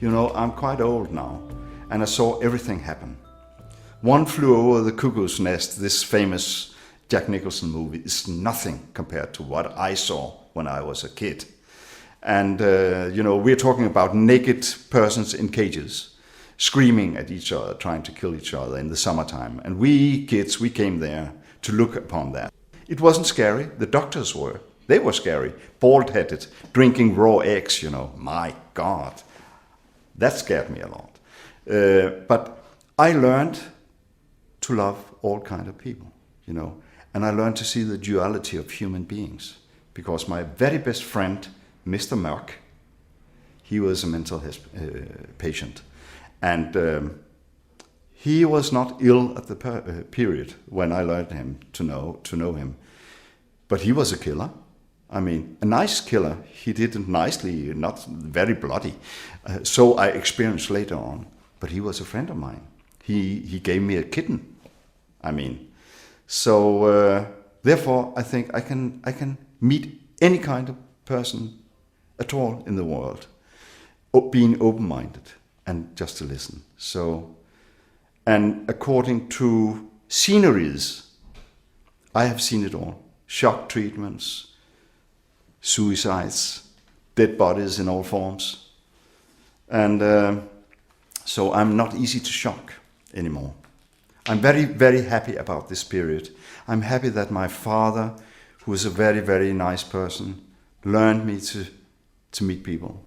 You know, I'm quite old now, and I saw everything happen. One Flew Over the Cuckoo's Nest, this famous Jack Nicholson movie, is nothing compared to what I saw when I was a kid. And, you know, we're talking about naked persons in cages, screaming at each other, trying to kill each other in the summertime. And we kids, we came there to look upon that. It wasn't scary, the doctors were. They were scary, bald-headed, drinking raw eggs, you know. My God, that scared me a lot. But I learned to love all kinds of people, you know. And I learned to see the duality of human beings. Because my very best friend, Mr. Mørck, he was a mental patient. And he was not ill at the period when I learned him to know him. But he was a killer. I mean, a nice killer. He did it nicely, not very bloody. So I experienced later on. But he was a friend of mine. He gave me a kitten. I mean, so therefore I think I can meet any kind of person at all in the world, being open-minded and just to listen. So, and according to sceneries, I have seen it all. Shock treatments, suicides, dead bodies in all forms. And so I'm not easy to shock anymore. I'm very, very happy about this period. I'm happy that my father, who is a very, very nice person, learned me to meet people,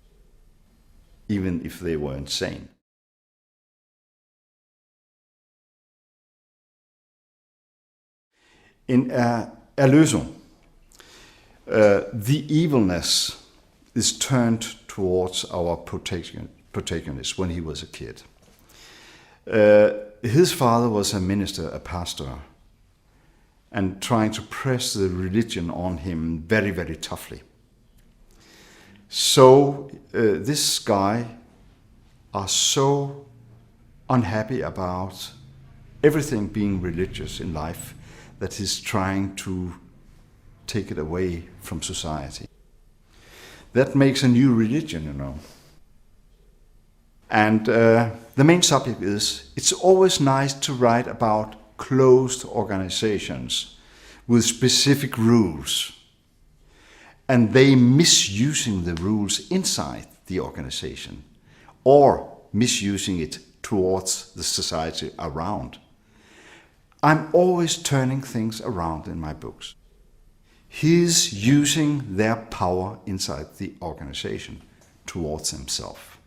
even if they were insane. In Erlösung, the evilness is turned towards our protagonist when he was a kid. His father was a minister, a pastor, and trying to press the religion on him very, very toughly. So this guy are so unhappy about everything being religious in life that he's trying to take it away from society. That makes a new religion, you know. And the main subject is, it's always nice to write about closed organizations with specific rules, and they misusing the rules inside the organization or misusing it towards the society around. I'm always turning things around in my books. He's using their power inside the organization towards himself.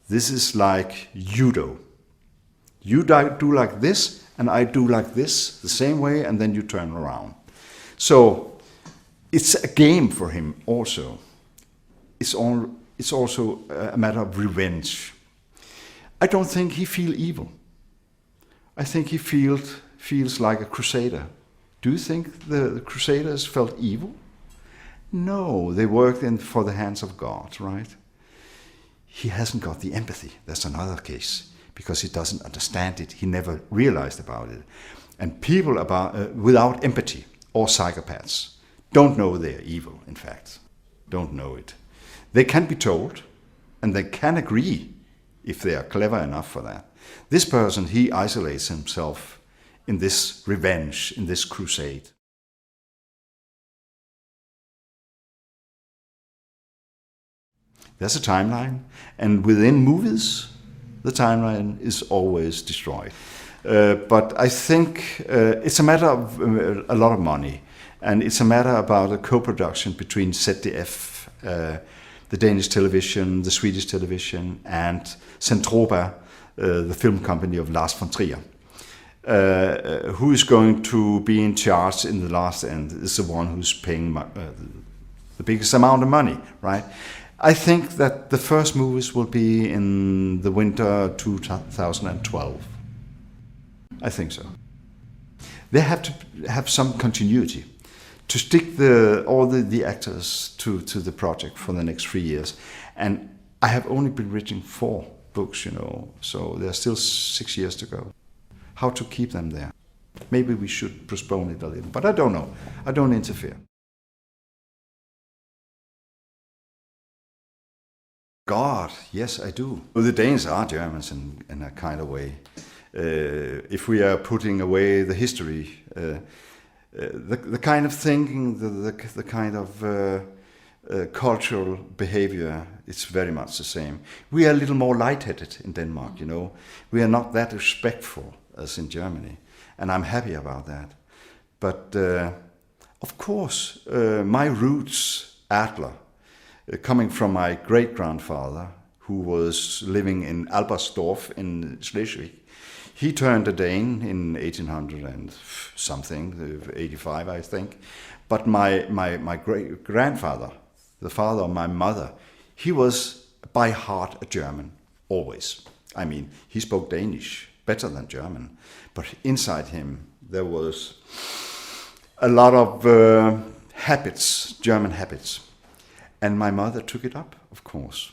This is like judo. You do like this, and I do like this, the same way, and then you turn around. So it's a game for him also. It's also a matter of revenge. I don't think he feels evil. I think he feels like a crusader. Do you think the crusaders felt evil? No, they worked for the hands of God, right? He hasn't got the empathy. That's another case, because he doesn't understand it. He never realized about it. And people without empathy, or psychopaths, don't know they're evil, in fact. Don't know it. They can be told, and they can agree if they are clever enough for that. This person, he isolates himself in this revenge, in this crusade. There's a timeline, and within movies, the timeline is always destroyed. But I think it's a matter of a lot of money, and it's a matter about a co-production between ZDF, the Danish television, the Swedish television, and Centropa, the film company of Lars von Trier. Who is going to be in charge in the last end is the one who's paying the biggest amount of money, right? I think that the first movies will be in the winter 2012. I think so. They have to have some continuity to stick all the actors to the project for the next 3 years. And I have only been writing 4 books, you know, so there's still 6 years to go. How to keep them there? Maybe we should postpone it a little, but I don't know. I don't interfere. God, yes, I do. Well, the Danes are Germans in a kind of way. If we are putting away the history, the kind of thinking, the kind of cultural behavior, it's very much the same. We are a little more lightheaded in Denmark, you know. We are not that respectful as in Germany, and I'm happy about that. But of course, my roots, Adler, coming from my great-grandfather, who was living in Albersdorf in Schleswig. He turned a Dane in 1800 and something, 85, I think. But my great-grandfather, the father of my mother, he was by heart a German, always. I mean, he spoke Danish better than German, but inside him there was a lot of habits, German habits. And my mother took it up, of course.